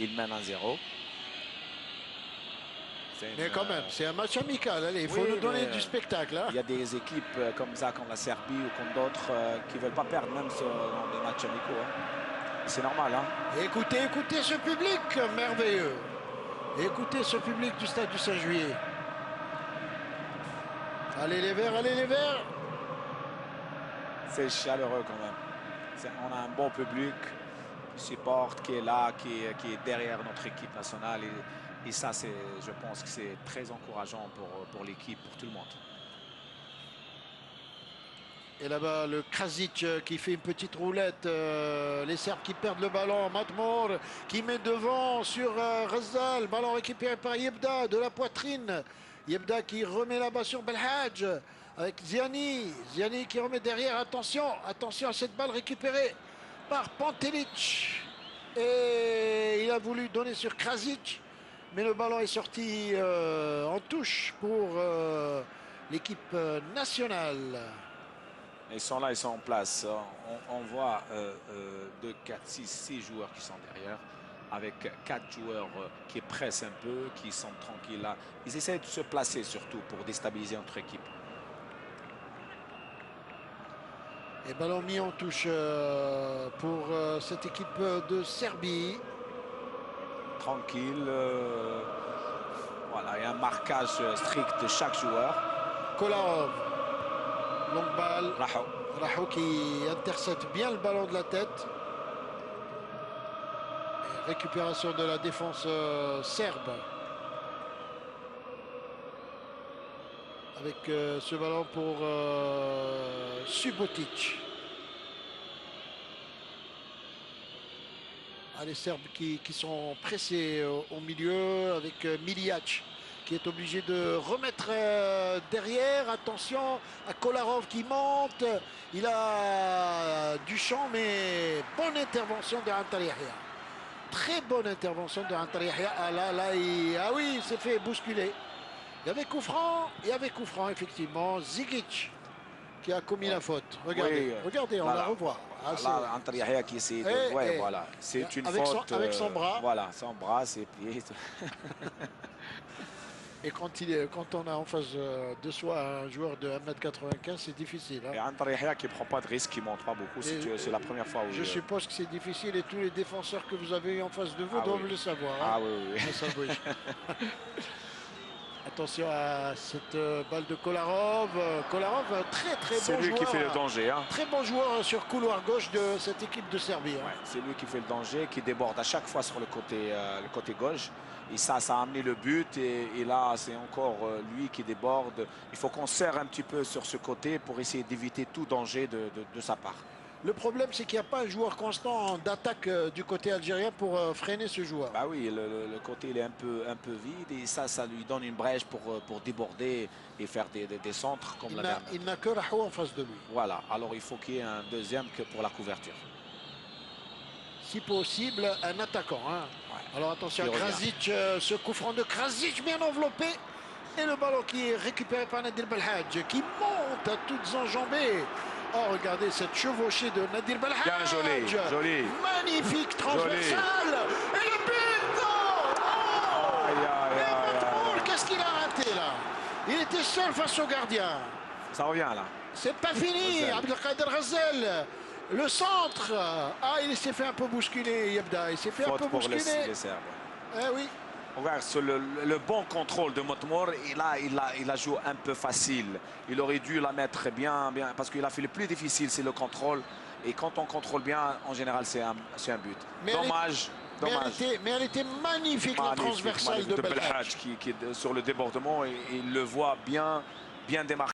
il mène 1-0. Mais quand même, c'est un match amical. Allez, il faut nous donner du spectacle. Hein. Il y a des équipes comme ça, comme la Serbie ou comme d'autres, qui ne veulent pas perdre, même dans des matchs amicaux. Hein. C'est normal. Hein. Écoutez ce public merveilleux. Écoutez ce public du stade du 5 juillet. Allez les Verts, allez les Verts. C'est chaleureux quand même. On a un bon public qui supporte, qui est là, qui est derrière notre équipe nationale. Et ça, je pense que c'est très encourageant pour l'équipe, pour tout le monde. Et là-bas, le Krasic qui fait une petite roulette. Les Serbes qui perdent le ballon. Matmor qui met devant sur Rezal. Ballon récupéré par Yebda de la poitrine. Yebda qui remet là-bas sur Belhadj avec Ziani. Ziani qui remet derrière. Attention à cette balle récupérée par Pantelic. Et il a voulu donner sur Krasic. Mais le ballon est sorti en touche pour l'équipe nationale. Ils sont là, ils sont en place. On voit 2, 4, 6 joueurs qui sont derrière, avec 4 joueurs qui pressent un peu, qui sont tranquilles là. Ils essaient de se placer surtout pour déstabiliser notre équipe. Et ballon mis en touche pour cette équipe de Serbie. Tranquille. Voilà, il y a un marquage strict de chaque joueur. Kolarov. Longue balle. Rahou qui intercepte bien le ballon de la tête. Et récupération de la défense serbe. Avec ce ballon pour Subotic. Les Serbes qui sont pressés au milieu avec Miliac qui est obligé de remettre derrière. Attention à Kolarov qui monte. Il a du champ, mais bonne intervention de Antalya Yahya. Très bonne intervention de Antalya Yahya. Ah oui, il s'est fait bousculer. Il y avait coup franc, effectivement. Zigic qui a commis la faute. Regardez, regardez, on la revoit. Là, Antalya Yahya qui essaie de... voilà. C'est une faute. Avec son bras. Voilà, son bras, ses pieds. Et quand on a en face de soi un joueur de 1m95, c'est difficile. Hein. Et Antalya Yahya qui ne prend pas de risque, qui ne monte pas beaucoup. C'est la première fois où... Je suppose que c'est difficile et tous les défenseurs que vous avez eu en face de vous doivent le savoir. Hein. Ah oui. Attention à cette balle de Kolarov. Kolarov, très bon joueur. C'est lui qui fait le danger. Hein. Très bon joueur sur couloir gauche de cette équipe de Serbie. Hein. Ouais, c'est lui qui fait le danger, qui déborde à chaque fois sur le côté gauche. Et ça a amené le but. Et là, c'est encore lui qui déborde. Il faut qu'on serre un petit peu sur ce côté pour essayer d'éviter tout danger de sa part. Le problème, c'est qu'il n'y a pas un joueur constant d'attaque du côté algérien pour freiner ce joueur. Bah oui, le côté il est un peu vide et ça lui donne une brèche pour déborder et faire des centres comme la dernière. Il n'a que Rahou en face de lui. Voilà, alors il faut qu'il y ait un deuxième que pour la couverture. Si possible, un attaquant. Hein. Ouais. Alors attention à Krasic, ce coup franc de Krasic bien enveloppé. Et le ballon qui est récupéré par Nadir Belhadj qui monte à toutes enjambées. Oh, regardez cette chevauchée de Nadir Belhadj. Bien joli. Magnifique transversale. Et le but. Qu'est-ce qu'il a raté là? Il était seul face au gardien. Ça revient là. C'est pas fini. Abdelkader Rezal. Le centre. Ah, il s'est fait un peu bousculer, Yebda. Il s'est fait un peu bousculer. Pour les Serbes. Eh oui. Regarde, sur le bon contrôle de Matmor, il a joué un peu facile. Il aurait dû la mettre bien, parce qu'il a fait le plus difficile, c'est le contrôle. Et quand on contrôle bien, en général, c'est un but. Mais dommage. Mais elle était magnifique, la transversale de Belhadj. Qui est sur le débordement, et il le voit bien démarqué.